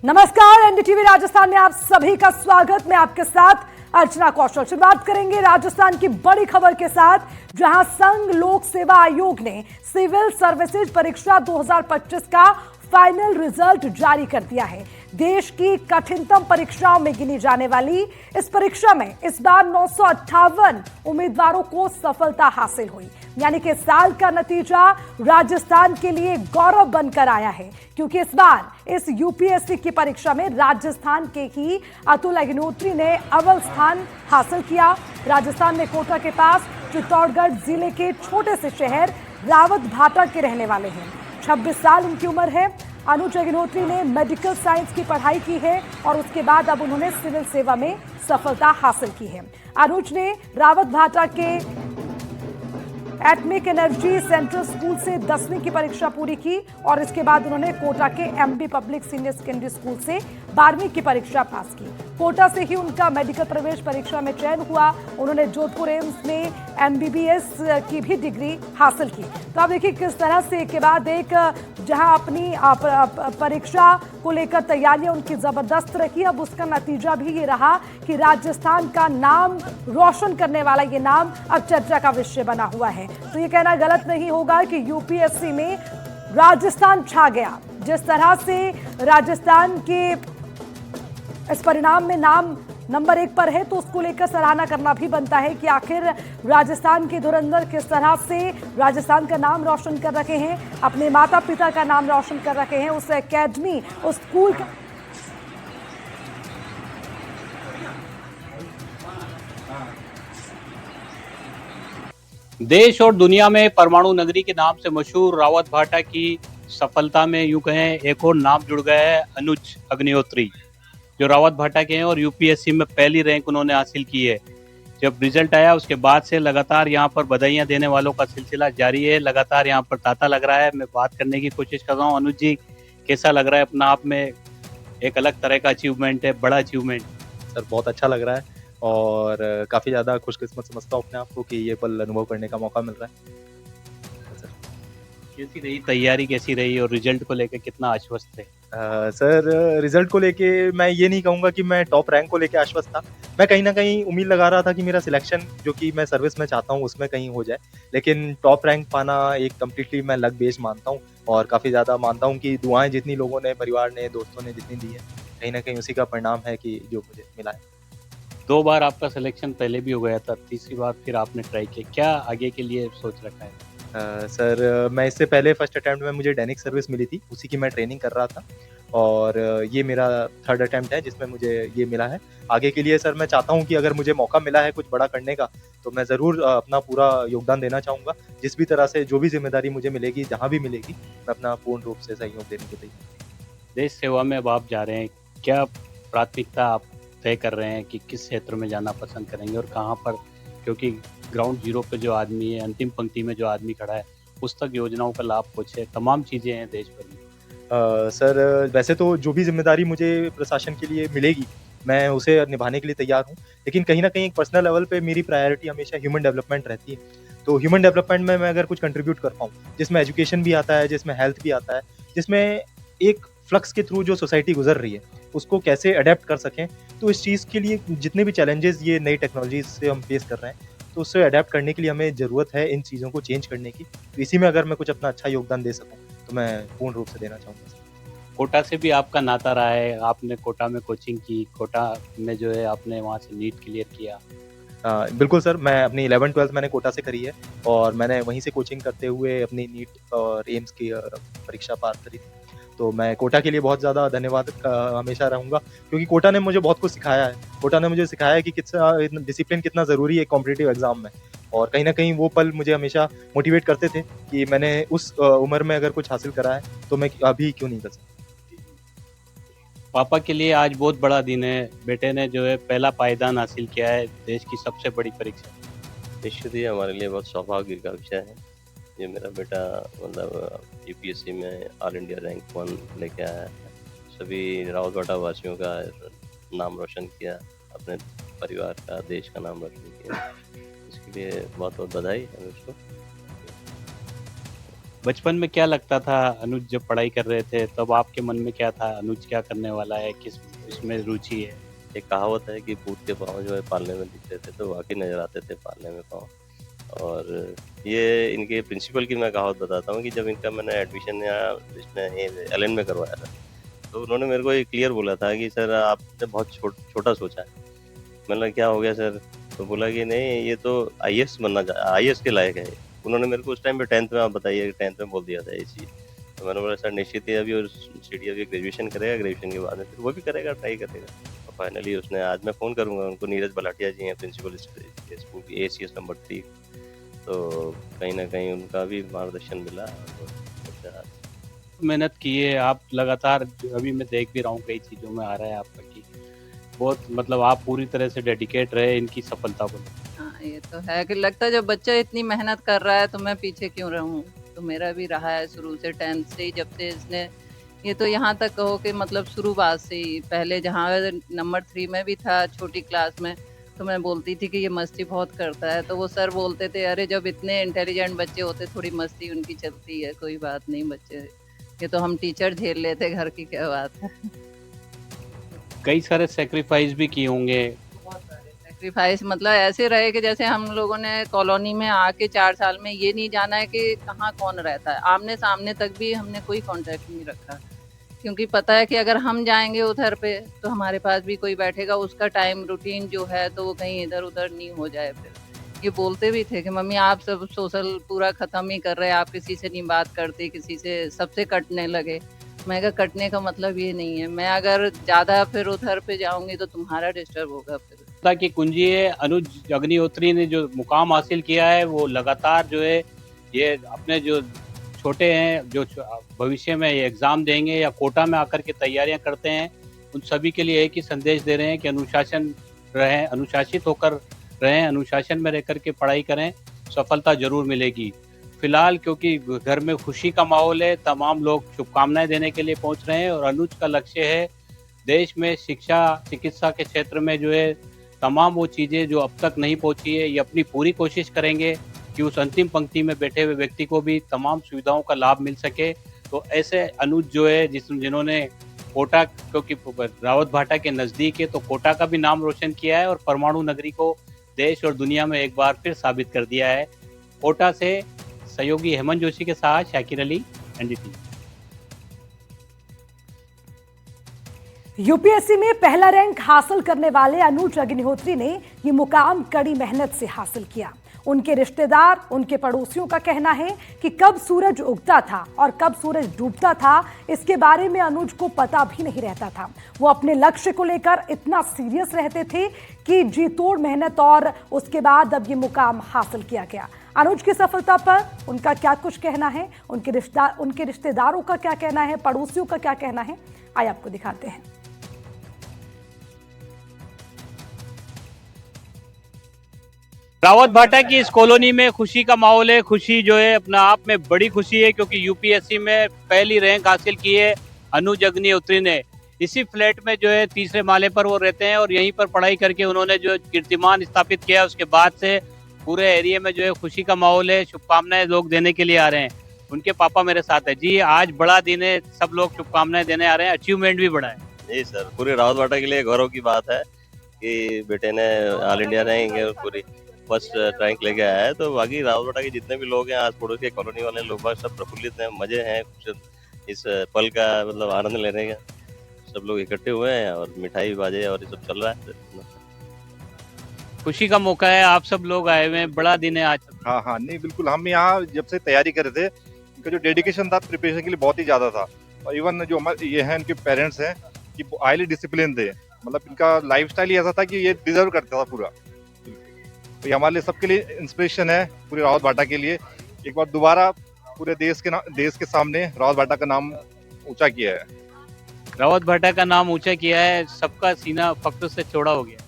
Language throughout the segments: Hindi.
नमस्कार, एनडीटीवी राजस्थान में आप सभी का स्वागत। मैं आपके साथ अर्चना कौशल। शुरुआत करेंगे राजस्थान की बड़ी खबर के साथ, जहां संघ लोक सेवा आयोग ने सिविल सर्विसेज परीक्षा 2025 का फाइनल रिजल्ट जारी कर दिया है। देश की कठिनतम परीक्षाओं में गिनी जाने वाली इस परीक्षा में इस बार 958 उम्मीदवारों को सफलता हासिल हुई। यानी कि साल का नतीजा राजस्थान के लिए गौरव बनकर आया है, क्योंकि इस बार इस यूपीएससी की परीक्षा में राजस्थान के ही अतुल अग्निहोत्री ने अव्वल स्थान हासिल किया। राजस्थान में कोटा के पास चित्तौड़गढ़ जिले के छोटे से शहर रावत भाटा के रहने वाले हैं। 26 साल उनकी उम्र है। अनुज अग्निहोत्री ने मेडिकल साइंस की पढ़ाई की है और उसके बाद अब उन्होंने सिविल सेवा में सफलता हासिल की है। अनुज ने रावत भाटा के एटमिक एनर्जी सेंट्रल स्कूल से 10वीं की परीक्षा पूरी की और इसके बाद उन्होंने कोटा के MB public senior secondary school से 12वीं की परीक्षा पास की। कोटा से ही उनका मेडिकल प्रवेश परीक्षा में चयन हुआ। उन्होंने जोधपुर एम्स में एमबीबीएस की भी डिग्री हासिल की। तो आप देखिए किस तरह से एक के बाद एक जहां अपनी परीक्षा को लेकर तैयारियां उनकी जबरदस्त रही, अब उसका नतीजा भी ये रहा कि राजस्थान का नाम रोशन करने वाला ये नाम अब चर्चा का विषय बना हुआ है। तो ये कहना गलत नहीं होगा कि यूपीएससी में राजस्थान छा गया। जिस तरह से राजस्थान के इस परिणाम में नाम नंबर 1 पर है, तो उसको लेकर सराहना करना भी बनता है कि आखिर राजस्थान के धुरंधर किस तरह से राजस्थान का नाम रोशन कर रखे हैं, अपने माता पिता का नाम रोशन कर रखे हैं, उस एकेडमी, उस स्कूल का। देश और दुनिया में परमाणु नगरी के नाम से मशहूर रावत भाटा की सफलता में यूं कहें एक और नाम जुड़ गया है, अनुज अग्निहोत्री, जो रावत भाटा के हैं और यूपीएससी में पहली रैंक उन्होंने हासिल की है। जब रिजल्ट आया उसके बाद से लगातार यहाँ पर बधाइयाँ देने वालों का सिलसिला जारी है। लगातार यहाँ पर तांता लग रहा है। मैं बात करने की कोशिश कर रहा हूँ। अनुज जी, कैसा लग रहा है? अपना आप में एक अलग तरह का अचीवमेंट है, बड़ा अचीवमेंट। सर बहुत अच्छा लग रहा है और काफ़ी ज़्यादा खुशकिस्मत समझता हूँ अपने आप को कि ये पल अनुभव करने का मौका मिल रहा है। कैसी रही तैयारी, कैसी रही और रिजल्ट को लेकर कितना आश्वस्त थे? सर रिजल्ट को लेके मैं ये नहीं कहूँगा कि मैं टॉप रैंक को लेके आश्वस्त था। मैं कहीं ना कहीं उम्मीद लगा रहा था कि मेरा सिलेक्शन जो कि मैं सर्विस में चाहता हूँ उसमें कहीं हो जाए, लेकिन टॉप रैंक पाना एक कम्प्लीटली मैं लक बेस्ड मानता हूँ और काफ़ी ज़्यादा मानता हूँ कि दुआएं जितनी लोगों ने, परिवार ने, दोस्तों ने जितनी दी है, कहीं ना कहीं उसी का परिणाम है कि जो मुझे मिला है। 2 बार आपका सिलेक्शन पहले भी हो गया था, तीसरी बार फिर आपने ट्राई किया, क्या आगे के लिए सोच रखा है? सर मैं इससे पहले फर्स्ट अटैम्प्ट में मुझे दैनिक सर्विस मिली थी, उसी की मैं ट्रेनिंग कर रहा था और ये मेरा थर्ड अटैम्प्ट है जिसमें मुझे ये मिला है। आगे के लिए सर मैं चाहता हूँ कि अगर मुझे मौका मिला है कुछ बड़ा करने का तो मैं ज़रूर अपना पूरा योगदान देना चाहूँगा। जिस भी तरह से जो भी जिम्मेदारी मुझे मिलेगी, जहाँ भी मिलेगी, मैं अपना पूर्ण रूप से सहयोग देने को तैयार। देश सेवा में अब आप जा रहे हैं, क्या प्राथमिकता आप तय कर रहे हैं कि किस क्षेत्र में जाना पसंद करेंगे और कहाँ पर? क्योंकि ग्राउंड जीरो पे जो आदमी है, अंतिम पंक्ति में जो आदमी खड़ा है, उस तक योजनाओं का लाभ पहुँचे, तमाम चीज़ें हैं देश भर में। सर वैसे तो जो भी जिम्मेदारी मुझे प्रशासन के लिए मिलेगी मैं उसे निभाने के लिए तैयार हूँ, लेकिन कहीं ना कहीं एक पर्सनल लेवल पे मेरी प्रायोरिटी हमेशा ह्यूमन डेवलपमेंट रहती है। तो ह्यूमन डेवलपमेंट में मैं अगर कुछ कंट्रीब्यूट कर पाऊँ, जिसमें एजुकेशन भी आता है, जिसमें हेल्थ भी आता है, जिसमें एक फ्लक्स के थ्रू जो सोसाइटी गुजर रही है उसको कैसे अडेप्ट कर सकें, तो इस चीज़ के लिए जितने भी चैलेंजेस ये नई टेक्नोलॉजीज से हम फेस कर रहे हैं, तो उससे अडेप्ट करने के लिए हमें ज़रूरत है इन चीज़ों को चेंज करने की। तो इसी में अगर मैं कुछ अपना अच्छा योगदान दे सकूँ तो मैं पूर्ण रूप से देना चाहूँगा। कोटा से भी आपका नाता रहा है, आपने कोटा में कोचिंग की, कोटा में जो है आपने वहाँ से नीट क्लियर किया। बिल्कुल सर, मैं अपनी 11th-12th मैंने कोटा से करी है और मैंने वहीं से कोचिंग करते हुए अपनी नीट और एम्स की परीक्षा पार करी थी। तो मैं कोटा के लिए बहुत ज़्यादा धन्यवाद हमेशा रहूँगा, क्योंकि कोटा ने मुझे बहुत कुछ सिखाया है। कोटा ने मुझे सिखाया है कि कितना डिसिप्लिन कितना ज़रूरी है कॉम्पिटिटिव एग्ज़ाम में, और कहीं न कहीं वो पल मुझे हमेशा मोटिवेट करते थे कि मैंने उस उम्र में अगर कुछ हासिल करा है तो मैं अभी क्यों नहीं कर सकता। पापा के लिए आज बहुत बड़ा दिन है, बेटे ने जो है पहला पायदान हासिल किया है देश की सबसे बड़ी परीक्षा। निश्चित ही हमारे लिए बहुत सौभाग्य का विषय है। ये मेरा बेटा मतलब यूपीएससी में ऑल इंडिया रैंक 1 लेके आया है। सभी रावत भाटा वासियों का नाम रोशन किया, अपने परिवार का, देश का नाम रोशन किया। इसके लिए बहुत बहुत बधाई है उसको। बचपन में क्या लगता था अनुज जब पढ़ाई कर रहे थे तब आपके मन में क्या था, अनुज क्या करने वाला है, किस इसमें रुचि है? एक कहावत है कि पूत के पाँव जो है पालने में दिखते थे, तो वाकई नजर आते थे पालने में पाँव। और ये इनके प्रिंसिपल की मैं कहावत बताता हूँ कि जब इनका मैंने एडमिशन यहाँ इसमें एलन में करवाया था, तो उन्होंने मेरे को ये क्लियर बोला था कि सर आपने बहुत छोटा सोचा है। मैंने क्या हो गया सर? तो बोला कि नहीं, ये तो आईएएस आईएएस के लायक है। उन्होंने मेरे को उस टाइम पे 10th में, आप बताइए, 10th में बोल दिया था ये चीज़। तो मैंने बोला सर निश्चित ही अभी और सीडी अभी ग्रेजुएशन करेगा, ग्रेजुएशन के बाद में फिर वो भी करेगा, ट्राई करेगा। और फाइनली उसने, आज मैं फ़ोन करूँगा उनको, नीरज बलाटिया जी हैं प्रिंसिपल स्कूल की ACS नंबर 3, तो कहीं ना कहीं उनका भी मार्गदर्शन मिला। मेहनत की है आप लगातार, अभी मैं देख भी रहा हूँ कई चीज़ों में आ रहा है आपका कि बहुत मतलब आप पूरी तरह से डेडिकेट रहे इनकी सफलता को। हाँ, ये तो है कि लगता है जब बच्चा इतनी मेहनत कर रहा है तो मैं पीछे क्यों रहूं। तो मेरा भी रहा है शुरू से, 10th से ही, जब से इसने, ये तो यहाँ तक कहो कि मतलब शुरुआत से ही, पहले जहाँ नंबर 3 में भी था छोटी क्लास में, तो मैं बोलती थी कि ये मस्ती बहुत करता है, तो वो सर बोलते थे अरे जब इतने इंटेलिजेंट बच्चे होते थोड़ी मस्ती उनकी चलती है, कोई बात नहीं बच्चे, ये तो हम टीचर झेल लेते, घर की क्या बात है। कई सारे सेक्रीफाइस भी किए होंगे। सेक्रीफाइस मतलब ऐसे रहे कि जैसे हम लोगों ने कॉलोनी में आके 4 साल में ये नहीं जाना है कि कहाँ कौन रहता है, आमने सामने तक भी हमने कोई कांटेक्ट नहीं रखा, क्योंकि पता है कि अगर हम जाएंगे उधर पे तो हमारे पास भी कोई बैठेगा, उसका टाइम रूटीन जो है तो वो कहीं इधर उधर नहीं हो जाए। फिर ये बोलते भी थे कि मम्मी आप सब सोशल पूरा ख़त्म ही कर रहे हैं, आप किसी से नहीं बात करते, किसी से, सबसे कटने लगे। मैं कहा कटने का मतलब ये नहीं है, मैं अगर ज़्यादा फिर उधर पे जाऊंगी तो तुम्हारा डिस्टर्ब होगा। फिर की कुंजी है अनुज अग्निहोत्री ने जो मुकाम हासिल किया है वो लगातार जो है ये अपने जो छोटे हैं, जो भविष्य में ये एग्ज़ाम देंगे या कोटा में आकर के तैयारियां करते हैं, उन सभी के लिए एक ही संदेश दे रहे हैं कि अनुशासन रहें, अनुशासित होकर रहें, अनुशासन में रह कर के पढ़ाई करें, सफलता जरूर मिलेगी। फिलहाल क्योंकि घर में खुशी का माहौल है, तमाम लोग शुभकामनाएं देने के लिए पहुंच रहे हैं और अनुज का लक्ष्य है देश में शिक्षा चिकित्सा के क्षेत्र में जो है तमाम वो चीज़ें जो अब तक नहीं पहुंची है, ये अपनी पूरी कोशिश करेंगे कि उस अंतिम पंक्ति में बैठे हुए व्यक्ति को भी तमाम सुविधाओं का लाभ मिल सके। तो ऐसे अनुज जो है जिन्होंने कोटा, क्योंकि रावत भाटा के नज़दीक है, तो कोटा का भी नाम रोशन किया है और परमाणु नगरी को देश और दुनिया में एक बार फिर साबित कर दिया है। कोटा से सहयोगी हेमंत जोशी के साथ शाकिर अली, NDTV। यूपीएससी में पहला रैंक हासिल करने वाले अनुज अग्निहोत्री ने ये मुकाम कड़ी मेहनत से हासिल किया। उनके रिश्तेदार, उनके पड़ोसियों का कहना है कि कब सूरज उगता था और कब सूरज डूबता था इसके बारे में अनुज को पता भी नहीं रहता था। वो अपने लक्ष्य को लेकर इतना सीरियस रहते थे कि जी तोड़ मेहनत और उसके बाद अब ये मुकाम हासिल किया गया। अनुज की सफलता पर उनका क्या कुछ कहना है, उनके रिश्तेदारों का क्या कहना है, पड़ोसियों का क्या कहना है, आइए आपको दिखाते हैं। रावत भाटा की इस कॉलोनी में खुशी का माहौल है। खुशी जो है अपना आप में बड़ी खुशी है क्योंकि यूपीएससी में पहली रैंक हासिल की है अनुज अग्निहोत्री ने। इसी फ्लैट में जो है 3रे माले पर वो रहते हैं और यहीं पर पढ़ाई करके उन्होंने जो कीर्तिमान स्थापित किया, उसके बाद से पूरे एरिया में जो है खुशी का माहौल है। शुभकामनाएं लोग देने के लिए आ रहे हैं। उनके पापा मेरे साथ है। जी आज बड़ा दिन है, सब लोग शुभकामनाएं देने आ रहे हैं, अचीवमेंट भी बड़ा है। जी सर, पूरे रावत भाटा के लिए गौरव की बात है कि बेटे ने ऑल इंडिया रैंक और पूरी फर्स्ट रैंक लेके आया है। तो बाकी रावत भाटा के जितने भी लोग हैं, आज पड़ोस के कॉलोनी वाले लोग सब प्रफुल्लित हैं, मजे हैं, इस पल का मतलब आनंद लेने का सब लोग इकट्ठे हुए हैं और मिठाई बाजे और ये सब चल रहा है। खुशी का मौका है, आप सब लोग आए हुए हैं, बड़ा दिन है आज। हाँ नहीं बिल्कुल, हम यहाँ जब से तैयारी कर रहे थे, इनका जो डेडिकेशन था प्रिपरेशन के लिए बहुत ही ज्यादा था। और इवन जो हमारे ये हैं इनके पेरेंट्स हैं कि हाईली डिसिप्लिन थे, मतलब इनका लाइफस्टाइल ही ऐसा था कि ये डिजर्व करता था पूरा। तो ये हमारे लिए सबके लिए इंस्पिरेशन है, पूरे रावत भाटा के लिए। एक बार दोबारा पूरे देश के सामने रावत भाटा का नाम ऊंचा किया है। रावत भाटा का नाम ऊंचा किया है, सबका सीना फख्र से चौड़ा हो गया।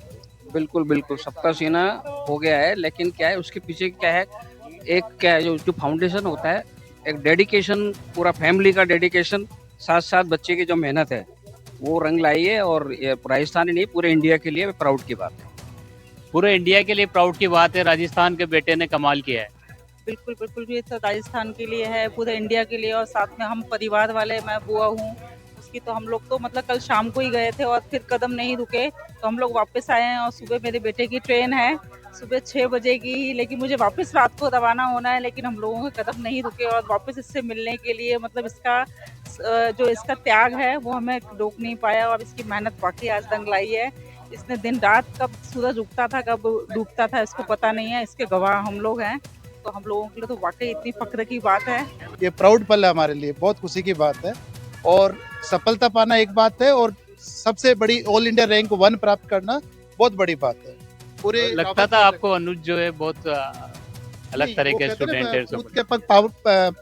बिल्कुल सबका सीना हो गया है, लेकिन क्या है उसके पीछे क्या है, एक क्या है जो फाउंडेशन होता है, एक डेडिकेशन, पूरा फैमिली का डेडिकेशन, साथ साथ बच्चे की जो मेहनत है वो रंग लाई है। और राजस्थान ही नहीं, पूरे इंडिया के लिए प्राउड की बात है। पूरे इंडिया के लिए प्राउड की बात है। राजस्थान के बेटे ने कमाल किया है। बिल्कुल बिल्कुल भी तो राजस्थान के लिए है, पूरे इंडिया के लिए, और साथ में हम परिवार वाले, मैं बुआ हूँ उसकी, तो हम लोग तो मतलब कल शाम को ही गए थे और फिर कदम नहीं रुके, तो हम लोग वापस आए हैं। और सुबह मेरे बेटे की ट्रेन है, सुबह 6 बजे की ही, लेकिन मुझे वापस रात को रवाना होना है, लेकिन हम लोगों के कदम नहीं रुके और वापस इससे मिलने के लिए, मतलब इसका जो इसका त्याग है वो हमें रोक नहीं पाया, और इसकी मेहनत वाकई आज दंग लाई है। इसने दिन रात, कब सूरज उगता था कब डूबता था इसको पता नहीं है, इसके गवाह हम लोग हैं। तो हम लोगों के लिए तो वाकई इतनी फक्र की बात है। ये प्राउड पल है हमारे लिए, बहुत खुशी की बात है। और सफलता पाना एक बात है, और सबसे बड़ी ऑल इंडिया रैंक 1 प्राप्त करना बहुत बड़ी बात है। पूरे लगता था आपको अनुज जो है बहुत अलग तरह के स्टूडेंट है, खुद के पग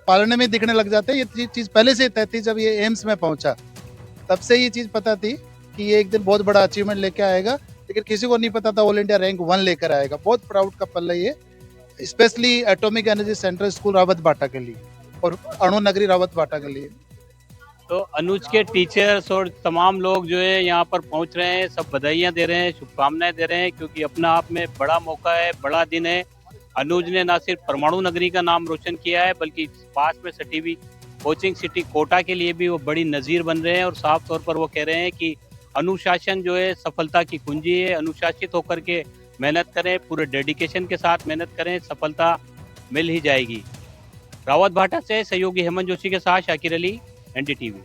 पालने में दिखने लग जाते हैं। ये चीज पहले से तय थी, जब ये एम्स में पहुंचा तब से ये चीज पता थी कि ये एक दिन बहुत बड़ा अचीवमेंट लेके आएगा, लेकिन किसी को नहीं पता था ऑल इंडिया रैंक 1 लेकर आएगा। बहुत प्राउड का पल है ये, specially atomic energy central school Rawatbhata के लिए और अणु नगरी रावत बाटा के लिए। तो अनुज के टीचर्स और तमाम लोग जो है यहाँ पर पहुँच रहे हैं, सब बधाइयाँ दे रहे हैं, शुभकामनाएं दे रहे हैं, क्योंकि अपना आप में बड़ा मौका है, बड़ा दिन है। अनुज ने ना सिर्फ परमाणु नगरी का नाम रोशन किया है, बल्कि पास में सटी हुई कोचिंग सिटी कोटा के लिए भी वो बड़ी नज़ीर बन रहे हैं। और साफ तौर पर वो कह रहे हैं कि अनुशासन जो है सफलता की कुंजी है। अनुशासित होकर के मेहनत करें, पूरे डेडिकेशन के साथ मेहनत करें, सफलता मिल ही जाएगी। रावत भाटा से सहयोगी हेमंत जोशी के साथ शाकिर अली, एनडीटीवी।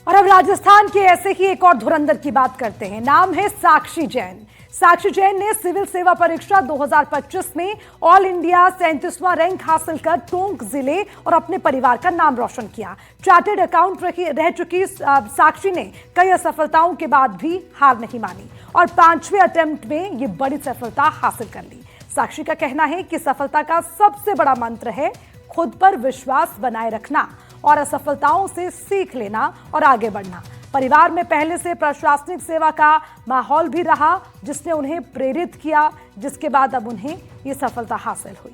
और अब राजस्थान के ऐसे ही एक और धुरंधर की बात करते हैं। नाम है साक्षी जैन। साक्षी जैन ने सिविल सेवा परीक्षा 2025 में ऑल इंडिया 37वां रैंक हासिल कर टोंक जिले और अपने परिवार का नाम रोशन किया। चार्टर्ड अकाउंट रह चुकी साक्षी ने कई असफलताओं के बाद भी हार नहीं मानी और 5वें अटेम्प्ट में ये बड़ी सफलता हासिल कर ली। साक्षी का कहना है कि सफलता का सबसे बड़ा मंत्र है खुद पर विश्वास बनाए रखना और असफलताओं से सीख लेना और आगे बढ़ना। परिवार में पहले से प्रशासनिक सेवा का माहौल भी रहा, जिसने उन्हें प्रेरित किया, जिसके बाद अब उन्हें ये सफलता हासिल हुई।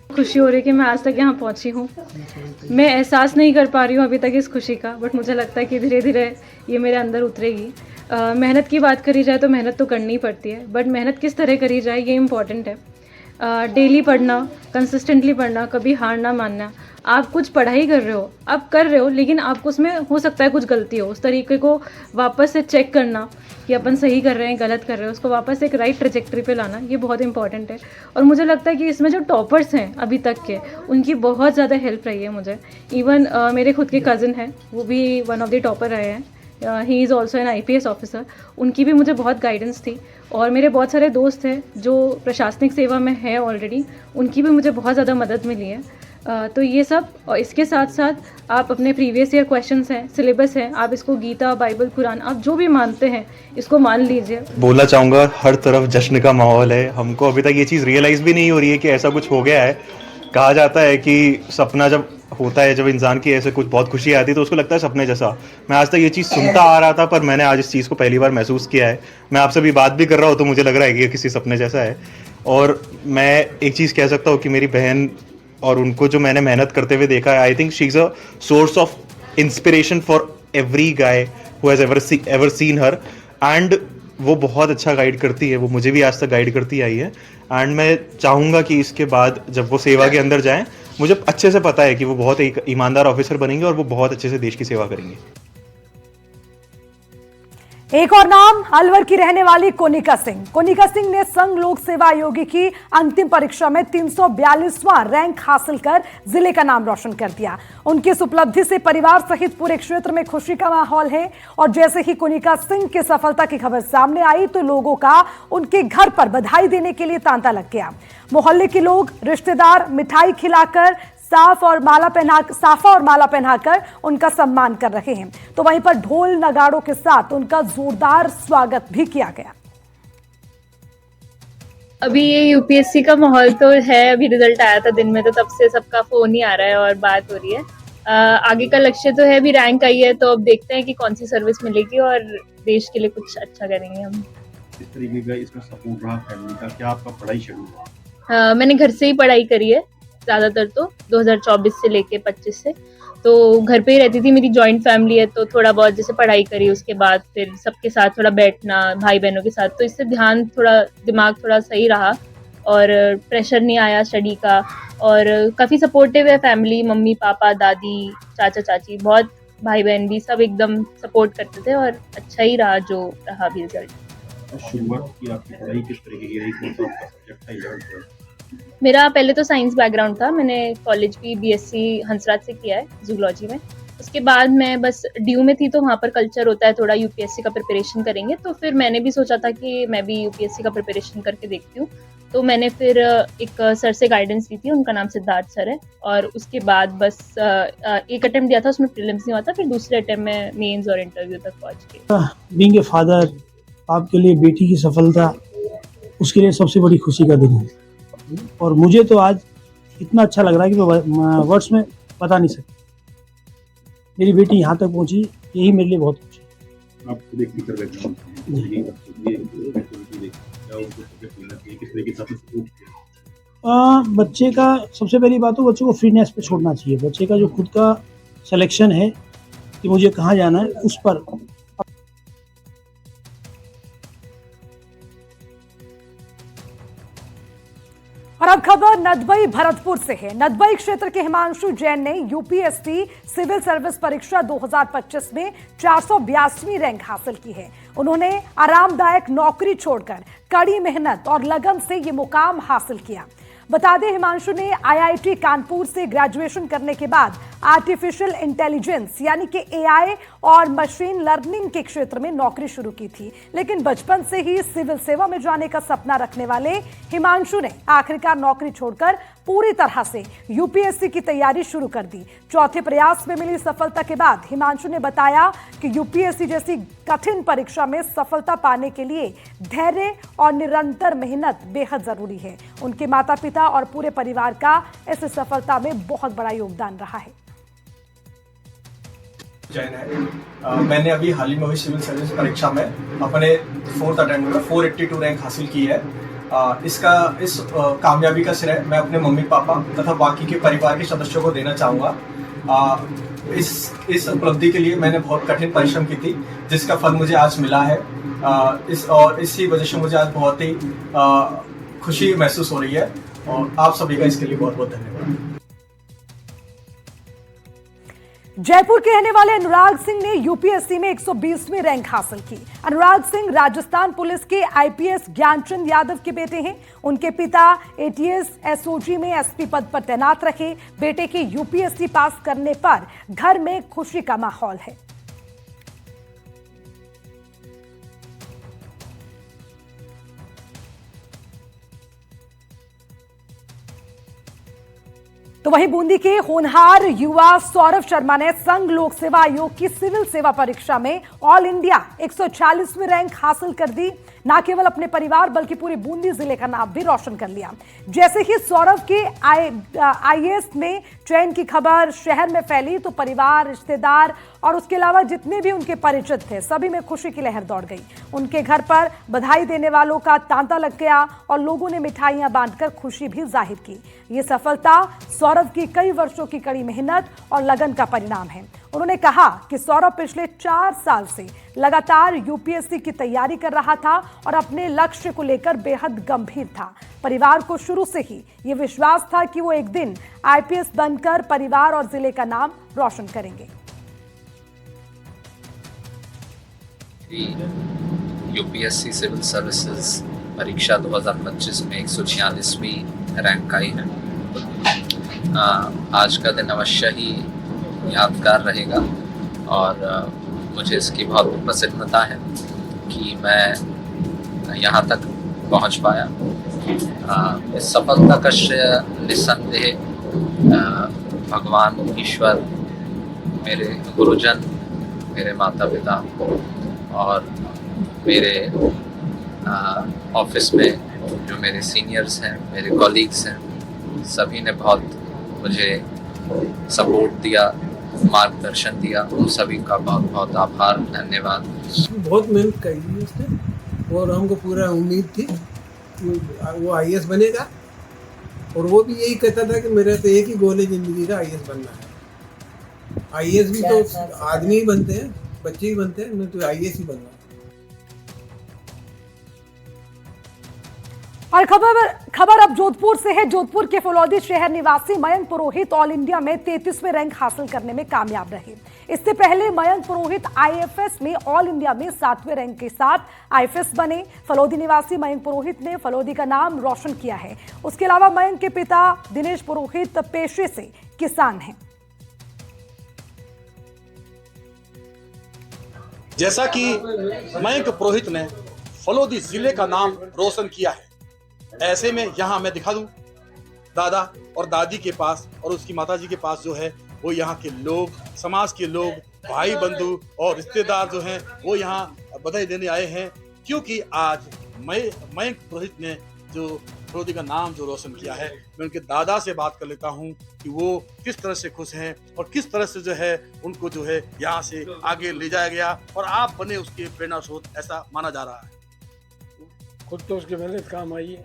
खुशी हो रही है कि मैं आज तक यहाँ पहुँची हूँ। मैं एहसास नहीं कर पा रही हूँ अभी तक इस खुशी का, बट मुझे लगता है कि धीरे धीरे ये मेरे अंदर उतरेगी। मेहनत की बात करी जाए तो मेहनत तो करनी ही पड़ती है, बट मेहनत किस तरह करी जाए ये इम्पॉर्टेंट है। डेली पढ़ना, कंसिस्टेंटली पढ़ना, कभी हार ना मानना। आप कुछ पढ़ाई कर रहे हो, आप कर रहे हो, लेकिन आपको उसमें हो सकता है कुछ गलती हो, उस तरीके को वापस से चेक करना कि अपन सही कर रहे हैं गलत कर रहे हैं, उसको वापस एक राइट ट्रेजेक्टरी पे लाना, ये बहुत इंपॉर्टेंट है। और मुझे लगता है कि इसमें जो टॉपर्स हैं अभी तक के, उनकी बहुत ज़्यादा हेल्प रही है मुझे। इवन मेरे खुद के कज़न हैं, वो भी वन ऑफ द टॉपर रहे हैं। He is also an IPS officer. उनकी भी मुझे बहुत गाइडेंस थी। और मेरे बहुत सारे दोस्त हैं जो प्रशासनिक सेवा में है ऑलरेडी, उनकी भी मुझे बहुत ज़्यादा मदद मिली है। तो ये सब, और इसके साथ साथ आप अपने प्रीवियस ईयर क्वेश्चंस हैं, सिलेबस है, आप इसको गीता, बाइबल, कुरान, आप जो भी मानते हैं इसको मान लीजिए। बोलना चाहूँगा हर तरफ जश्न का माहौल है। हमको अभी तक ये चीज़ रियलाइज़ भी नहीं हो रही है कि ऐसा कुछ हो गया है। कहा जाता है कि सपना जब होता है, जब इंसान की ऐसे कुछ बहुत खुशी आती है तो उसको लगता है सपने जैसा। मैं आज तक ये चीज़ सुनता आ रहा था, पर मैंने आज इस चीज़ को पहली बार महसूस किया है। मैं आपसे भी बात भी कर रहा हूँ तो मुझे लग रहा है कि ये किसी सपने जैसा है। और मैं एक चीज़ कह सकता हूँ कि मेरी बहन और उनको जो मैंने मेहनत करते हुए देखा है, I think she is a source of inspiration for every guy who has ever seen her. And वो बहुत अच्छा गाइड करती है, वो मुझे भी आज तक गाइड करती आई है। एंड मैं चाहूँगा कि इसके बाद जब वो सेवा के अंदर जाएं, मुझे अच्छे से पता है कि वो बहुत एक ईमानदार ऑफिसर बनेंगे और वो बहुत अच्छे से देश की सेवा करेंगे। एक और नाम अलवर की रहने वाली कोनिका सिंह। कोनिका सिंह ने संघ लोक सेवा आयोगी की अंतिम परीक्षा में 342वां रैंक हासिल कर जिले का नाम रोशन कर दिया। उनकी इस उपलब्धि से परिवार सहित पूरे क्षेत्र में खुशी का माहौल है। और जैसे ही कोनिका सिंह की सफलता की खबर सामने आई तो लोगों का उनके घर पर बधाई देने के लिए तांता लग गया। मोहल्ले के लोग, रिश्तेदार मिठाई खिलाकर साफा और माला पहनाकर उनका सम्मान कर रहे हैं। तो वहीं पर ढोल नगाड़ों के साथ उनका जोरदार स्वागत भी किया गया। अभी ये UPSC का माहौल तो है, अभी रिजल्ट आया था दिन में, तो तब से सबका फोन ही आ रहा है और बात हो रही है। आगे का लक्ष्य तो है, अभी रैंक आई है तो अब देखते हैं कि कौन सी सर्विस मिलेगी और देश के लिए कुछ अच्छा करेंगे हम। इस तरीके का इसमें सपोर्ट रहा फैमिली का, क्या आपका पढ़ाई शेड्यूल रहा? मैंने घर से ही पढ़ाई करी है ज़्यादातर, तो 2024 से लेके 25 से तो घर पे ही रहती थी। मेरी जॉइंट फैमिली है तो थोड़ा बहुत जैसे पढ़ाई करी, उसके बाद फिर सबके साथ थोड़ा बैठना, भाई बहनों के साथ, तो इससे दिमाग थोड़ा सही रहा और प्रेशर नहीं आया स्टडी का, और काफ़ी सपोर्टिव है फैमिली, मम्मी पापा दादी चाचा चाची, बहुत भाई बहन भी सब एकदम सपोर्ट करते थे और अच्छा ही रहा जो रहा भी रिजल्ट। शुरुआत की आपकी पढ़ाई किस तरीके की रही, कौन सा आपका सब्जेक्ट था 11th में? मेरा पहले तो साइंस बैकग्राउंड था, मैंने कॉलेज भी बीएससी हंसराज से किया है जूलॉजी में। उसके बाद मैं बस ड्यू में थी तो वहाँ पर कल्चर होता है थोड़ा यूपीएससी का प्रिपरेशन करेंगे, तो फिर मैंने भी सोचा था कि मैं भी यूपीएससी का प्रिपरेशन करके देखती हूँ। तो मैंने फिर एक सर से गाइडेंस ली थी, उनका नाम सिद्धार्थ सर है, और उसके बाद बस एक अटेम्प्ट दिया था, उसमें प्रीलिम्स नहीं हुआ था, फिर दूसरे अटेम्प्ट में मेंस और इंटरव्यू तक पहुँच गई। बीइंग ए फादर, आपके लिए बेटी की सफलता उसके लिए सबसे बड़ी खुशी का दिन है, और मुझे तो आज इतना अच्छा लग रहा है कि मैं वर्ड्स में बता नहीं सकता। मेरी बेटी यहाँ तक पहुँची, यही मेरे लिए बहुत कुछ है। आप खुद एक टीचर बैकग्राउंड से हैं, क्या उनको सब्जेक्ट लेना चाहिए, किस तरीके से आपने सपोर्ट किया? बच्चे का सबसे पहली बात तो बच्चे को फ्रीनेस पे छोड़ना चाहिए। बच्चे का जो खुद का सिलेक्शन है कि मुझे कहाँ जाना है, उस पर। और अब खबर नदबई भरतपुर से है। नदबई क्षेत्र के हिमांशु जैन ने यूपीएससी सिविल सर्विस परीक्षा 2025 में 482वीं रैंक हासिल की है। उन्होंने आरामदायक नौकरी छोड़कर कड़ी मेहनत और लगन से ये मुकाम हासिल किया। बता दें, हिमांशु ने आईआईटी कानपुर से ग्रेजुएशन करने के बाद आर्टिफिशियल इंटेलिजेंस यानी कि एआई और मशीन लर्निंग के क्षेत्र में नौकरी शुरू की थी, लेकिन बचपन से ही सिविल सेवा में जाने का सपना रखने वाले हिमांशु ने आखिरकार नौकरी छोड़कर पूरी तरह से यूपीएससी की तैयारी शुरू कर दी। चौथे प्रयास में मिली सफलता के बाद हिमांशु ने बताया कि यूपीएससी जैसी कठिन परीक्षा में सफलता पाने के लिए धैर्य और निरंतर मेहनत बेहद जरूरी है। उनके माता पिता और पूरे परिवार का इस सफलता में बहुत बड़ा योगदान रहा है। मैंने अभी हाल ही में हुई सिविल सर्विस परीक्षा में अपने 4th अटेम्प्ट में 482 रैंक हासिल की है। इस कामयाबी का श्रेय मैं अपने मम्मी पापा तथा बाकी के परिवार के सदस्यों को देना चाहूँगा। इस उपलब्धि के लिए मैंने बहुत कठिन परिश्रम की थी, जिसका फल मुझे आज मिला है। इसी वजह से मुझे आज बहुत ही खुशी महसूस हो रही है, और आप सभी का इसके लिए बहुत बहुत धन्यवाद। जयपुर के रहने वाले अनुराग सिंह ने यूपीएससी में 120वीं रैंक हासिल की। अनुराग सिंह राजस्थान पुलिस के आईपीएस ज्ञानचंद यादव के बेटे हैं। उनके पिता एटीएस एसओजी में एसपी पद पर तैनात रहे। बेटे के यूपीएससी पास करने पर घर में खुशी का माहौल है। तो वहीं बूंदी के होनहार युवा सौरभ शर्मा ने संघ लोक सेवा आयोग की सिविल सेवा परीक्षा में ऑल इंडिया 146वीं रैंक हासिल कर दी। न केवल अपने परिवार बल्कि पूरे बूंदी जिले का नाम भी रोशन कर लिया। जैसे ही सौरभ के आईएएस में चयन की खबर शहर में फैली तो परिवार, रिश्तेदार और उसके अलावा जितने भी उनके परिचित थे, सभी में खुशी की लहर दौड़ गई। उनके घर पर बधाई देने वालों का तांता लग गया और लोगों ने मिठाइयां बांटकर खुशी भी जाहिर की। ये सफलता सौरभ की कई वर्षों की कड़ी मेहनत और लगन का परिणाम है। उन्होंने कहा कि सौरभ पिछले 4 साल से लगातार यूपीएससी की तैयारी कर रहा था और अपने लक्ष्य को लेकर बेहद गंभीर था। परिवार को शुरू से ही ये विश्वास था कि वो एक दिन आईपीएस बनकर परिवार और जिले का नाम रोशन करेंगे। यूपीएससी सिविल सर्विसेज परीक्षा 2025 में 146वीं रैंक आई है। आज का दिन अवश्य ही यादगार रहेगा और मुझे इसकी बहुत प्रसन्नता है कि मैं यहाँ तक पहुँच पाया। इस सफलता का श्रेय निस्संदेह भगवान ईश्वर, मेरे गुरुजन, मेरे माता पिता और मेरे ऑफिस में जो मेरे सीनियर्स हैं, मेरे कॉलीग्स हैं, सभी ने बहुत मुझे सपोर्ट दिया, मार्गदर्शन दिया। उन सभी का बहुत बहुत आभार, धन्यवाद। बहुत मेहनत करी उसने और हमको पूरा उम्मीद थी वो आईएएस बनेगा, और वो भी यही कहता था कि मेरा तो एक ही गोल है जिंदगी का, आईएएस बनना है। आईएएस भी तो आदमी ही बनते हैं, बच्चे ही बनते हैं, मैं तो आईएएस ही बनना। और खबर अब जोधपुर से है। जोधपुर के फलौदी शहर निवासी मयंक पुरोहित ऑल इंडिया में 33वें रैंक हासिल करने में कामयाब रहे। इससे पहले मयंक पुरोहित आईएफएस में ऑल इंडिया में 7वें रैंक के साथ आईएफएस बने। फलौदी निवासी मयंक पुरोहित ने फलौदी का नाम रोशन किया है। उसके अलावा मयंक के पिता दिनेश पुरोहित पेशे से किसान हैं। जैसा कि मयंक पुरोहित ने फलौदी जिले का नाम रोशन किया है, ऐसे में यहाँ मैं दिखा दूं दादा और दादी के पास और उसकी माताजी के पास जो है वो यहाँ के लोग, समाज के लोग, भाई बंधु और रिश्तेदार जो हैं वो यहाँ बधाई देने आए हैं, क्योंकि आज मयंक पुरोहित ने जो फलौदी का नाम जो रोशन किया है। मैं उनके दादा से बात कर लेता हूँ कि वो किस तरह से खुश हैं और किस तरह से जो है उनको जो है यहाँ से आगे ले जाया गया और आप बने उसके प्रेरणा स्रोत, ऐसा माना जा रहा है। खुद तो उसकी मेहनत काम आई है,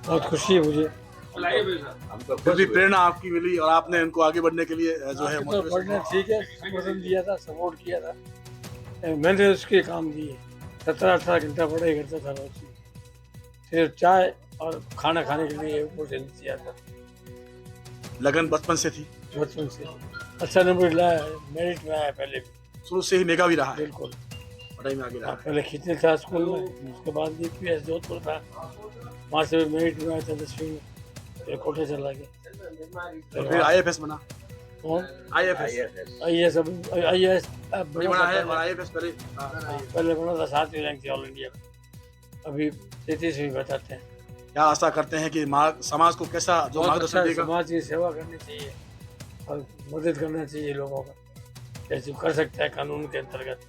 बहुत खुशी है मुझे। फिर भी प्रेरणा आपकी मिली और आपने उनको आगे बढ़ने के लिए जो है तो बढ़ना ठीक है, समर्थन दिया था, सपोर्ट किया था, मैंने उसके काम दिए। 17-18 घंटा पढ़ाई करता था रोज, सिर्फ चाय और खाना खाने के लिए ऊपर से नीचे आता। लगन बचपन से थी? बचपन से अच्छा नंबर लाया है, मेरिट में आया, पहले भी शुरू से ही नेगा भी रहा है। बिल्कुल, पढ़ाई में आगे रहा। पहले खिचड़ी था स्कूल में, उसके बाद यूपीएस जोधपुर था, वहाँ से मेरिट में आया था 10वीं में, फिर कोटे चला गया, फिर आईएफएस बना। आईएएस बना है और आईएफएस पहले बना था 7वीं रैंक थी ऑल इंडिया में, अभी 33वीं बताते हैं। क्या आशा करते हैं कि समाज को कैसा जो मार्गदर्शन देगा? समाज की सेवा करनी चाहिए और मदद करना चाहिए लोगों का, जैसे कर सकता है कानून के अंतर्गत।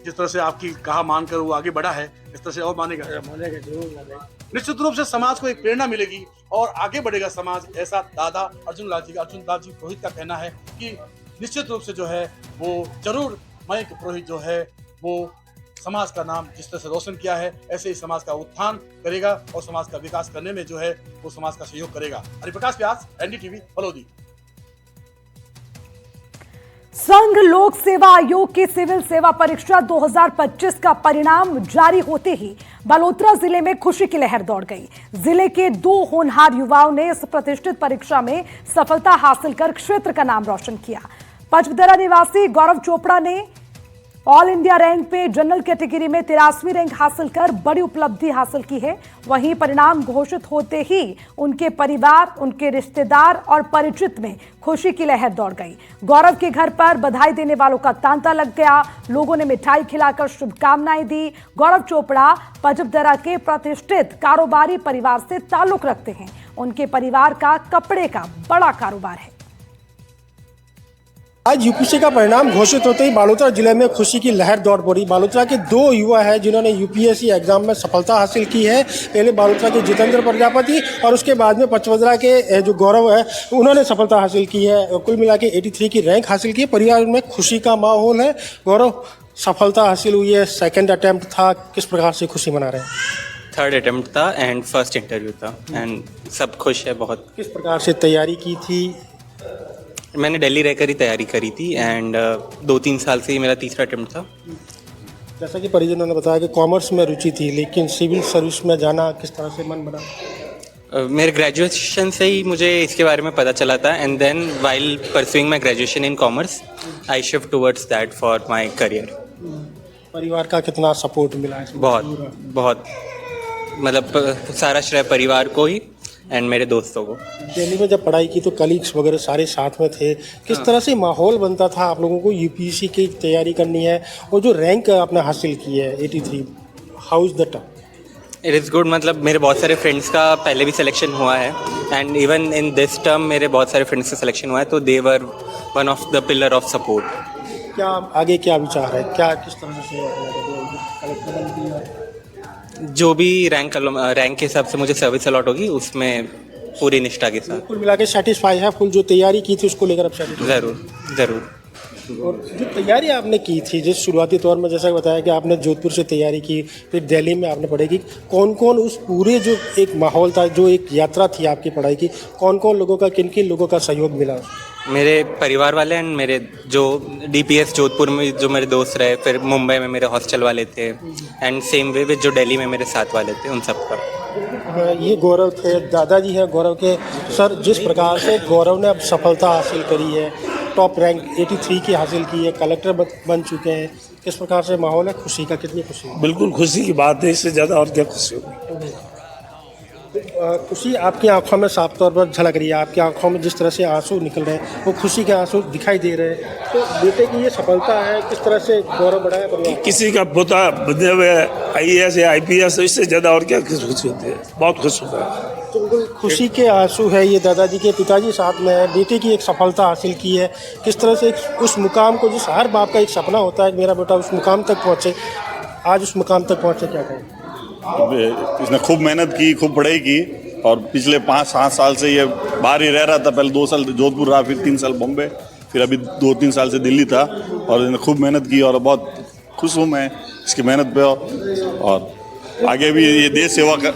जिस तरह से आपकी कहा मानकर वो आगे बढ़ा है, इस तरह से और मानेगा? मानेगा, जरूर मानेगा। निश्चित रूप से समाज को एक प्रेरणा मिलेगी और आगे बढ़ेगा समाज, ऐसा दादा अर्जुन लाल जी पुरोहित का कहना है कि निश्चित रूप से जो है वो जरूर मयंक पुरोहित जो है वो समाज का नाम जिस तरह से रोशन किया है, ऐसे ही समाज का उत्थान करेगा और समाज का विकास करने में जो है वो समाज का सहयोग करेगा। हरिप्रकाश व्यास, एनडीटीवी, फलौदी। संघ लोक सेवा आयोग की सिविल सेवा परीक्षा 2025 का परिणाम जारी होते ही बालोतरा जिले में खुशी की लहर दौड़ गई। जिले के 2 होनहार युवाओं ने इस प्रतिष्ठित परीक्षा में सफलता हासिल कर क्षेत्र का नाम रोशन किया। पचबदरा निवासी गौरव चोपड़ा ने ऑल इंडिया रैंक पे जनरल कैटेगरी में 83वीं रैंक हासिल कर बड़ी उपलब्धि हासिल की है। वहीं परिणाम घोषित होते ही उनके परिवार, उनके रिश्तेदार और परिचित में खुशी की लहर दौड़ गई। गौरव के घर पर बधाई देने वालों का तांता लग गया। लोगों ने मिठाई खिलाकर शुभकामनाएं दी। गौरव चोपड़ा पचबदरा के प्रतिष्ठित कारोबारी परिवार से ताल्लुक रखते हैं। उनके परिवार का कपड़े का बड़ा कारोबार है। आज यूपीएससी का परिणाम घोषित होते ही बालोतरा जिले में खुशी की लहर दौड़ पड़ी। बालोतरा के 2 युवा हैं जिन्होंने यूपीएससी एग्जाम में सफलता हासिल की है। पहले बालोतरा के जितेंद्र प्रजापति और उसके बाद में पचबदरा के जो गौरव है उन्होंने सफलता हासिल की है। कुल मिला के 83 की रैंक हासिल की है। परिवार में खुशी का माहौल है। गौरव, सफलता हासिल हुई है, सेकेंड अटैम्प्ट था, किस प्रकार से खुशी मना रहे हैं? 3rd अटैम्प्ट था एंड फर्स्ट इंटरव्यू था एंड सब खुश है बहुत। किस प्रकार से तैयारी की थी? मैंने दिल्ली रहकर ही तैयारी करी थी एंड 2-3 साल से ही मेरा 3रा अटेम्प्ट था। जैसा कि परिजनों ने बताया कि कॉमर्स में रुचि थी, लेकिन सिविल सर्विस में जाना किस तरह से मन बना? मेरे ग्रेजुएशन से ही मुझे इसके बारे में पता चला था and then while pursuing my graduation in commerce I shift towards that for my career. परिवार का कितना सपोर्ट मिला? बहुत मतलब सारा श्रेय परिवार को ही एंड मेरे दोस्तों को। दिल्ली में जब पढ़ाई की तो कलीग्स वगैरह सारे साथ में थे, किस तरह से माहौल बनता था आप लोगों को? यूपीएससी की तैयारी करनी है और जो रैंक आपने हासिल की है 83, how is the term? It is good. मतलब मेरे बहुत सारे फ्रेंड्स का पहले भी सिलेक्शन हुआ है and even in this term मेरे बहुत सारे फ्रेंड्स का सिलेक्शन हुआ है, तो they were one of the pillar of support. क्या आगे क्या विचार है, क्या किस तरह से जो भी रैंक के हिसाब से मुझे सर्विस अलॉट होगी उसमें पूरी निष्ठा के साथ। कुल मिला के सेटिस्फाई है? फुल जो तैयारी की थी उसको लेकर अब सेटिस्फाई? ज़रूर। और जो तैयारी आपने की थी, जिस शुरुआती तौर में जैसा बताया कि आपने जोधपुर से तैयारी की, फिर दिल्ली में आपने पढ़ाई की, कौन कौन उस पूरे जो एक माहौल था, जो एक यात्रा थी आपकी पढ़ाई की, कौन कौन लोगों का, किन किन लोगों का सहयोग मिला? मेरे परिवार वाले एंड मेरे जो DPS जोधपुर में जो मेरे दोस्त रहे, फिर मुंबई में मेरे हॉस्टल वाले थे, एंड सेम वे विद जो दिल्ली में मेरे साथ वाले थे, उन सब का। ये गौरव थे, दादाजी हैं गौरव के। सर, जिस प्रकार से गौरव ने अब सफलता हासिल करी है, टॉप रैंक 83 की हासिल की है, कलेक्टर बन चुके हैं, किस प्रकार से माहौल है खुशी का? कितनी खुशी? बिल्कुल खुशी की बात है, इससे ज़्यादा और क्या खुशी होगी। खुशी आपकी आंखों में साफ तौर पर झलक रही है, आपकी आंखों में जिस तरह से आंसू निकल रहे हैं वो खुशी के आंसू दिखाई दे रहे हैं। तो बेटे की ये सफलता है, किस तरह से गौरव बढ़ाया परिवार? किसी का पोता बने हुए IAS या IPS, इससे ज़्यादा और क्या खुशी होती है। बहुत खुश होता है। तो बिल्कुल खुशी के आंसू है ये दादाजी के। पिताजी साथ में है, बेटे की एक सफलता हासिल की है, किस तरह से उस मुकाम को, जिस हर बाप का एक सपना होता है मेरा बेटा उस मुकाम तक पहुँचे, आज उस मुकाम तक पहुँचे, क्या कहें? इसने खूब मेहनत की, खूब पढ़ाई की, और पिछले 5-7 साल से ये बाहर ही रह रहा था। पहले 2 साल जोधपुर रहा, फिर 3 साल बॉम्बे, फिर अभी 2-3 साल से दिल्ली था, और इसने खूब मेहनत की और बहुत खुश हूँ मैं इसकी मेहनत पे, और आगे भी ये देश सेवा कर।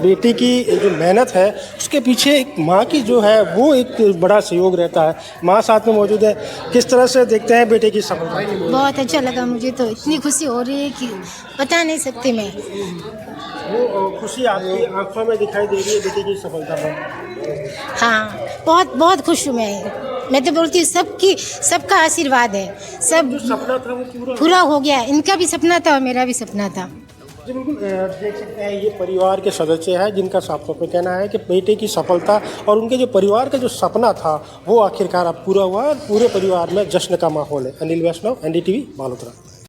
बेटी की जो मेहनत है उसके पीछे एक माँ की जो है वो एक बड़ा सहयोग रहता है। माँ साथ में मौजूद है, किस तरह से देखते हैं बेटे की सफलता? बहुत अच्छा लगा मुझे, तो इतनी खुशी हो रही है कि बता नहीं सकती मैं। वो खुशी आपकी आंखों में दिखाई दे रही है बेटी की सफलता में? हाँ, बहुत बहुत खुश हूँ मैं तो बोलती हूँ सबका आशीर्वाद है, सब सपना था वो पूरा हो गया। इनका भी सपना था और मेरा भी सपना था। जी बिल्कुल, देख सकते हैं ये परिवार के सदस्य हैं जिनका साफ तौर पर कहना है कि बेटे की सफलता और उनके जो परिवार का जो सपना था वो आखिरकार अब पूरा हुआ और पूरे परिवार में जश्न का माहौल है। अनिल वैष्णव, NDTV, बालोतरा।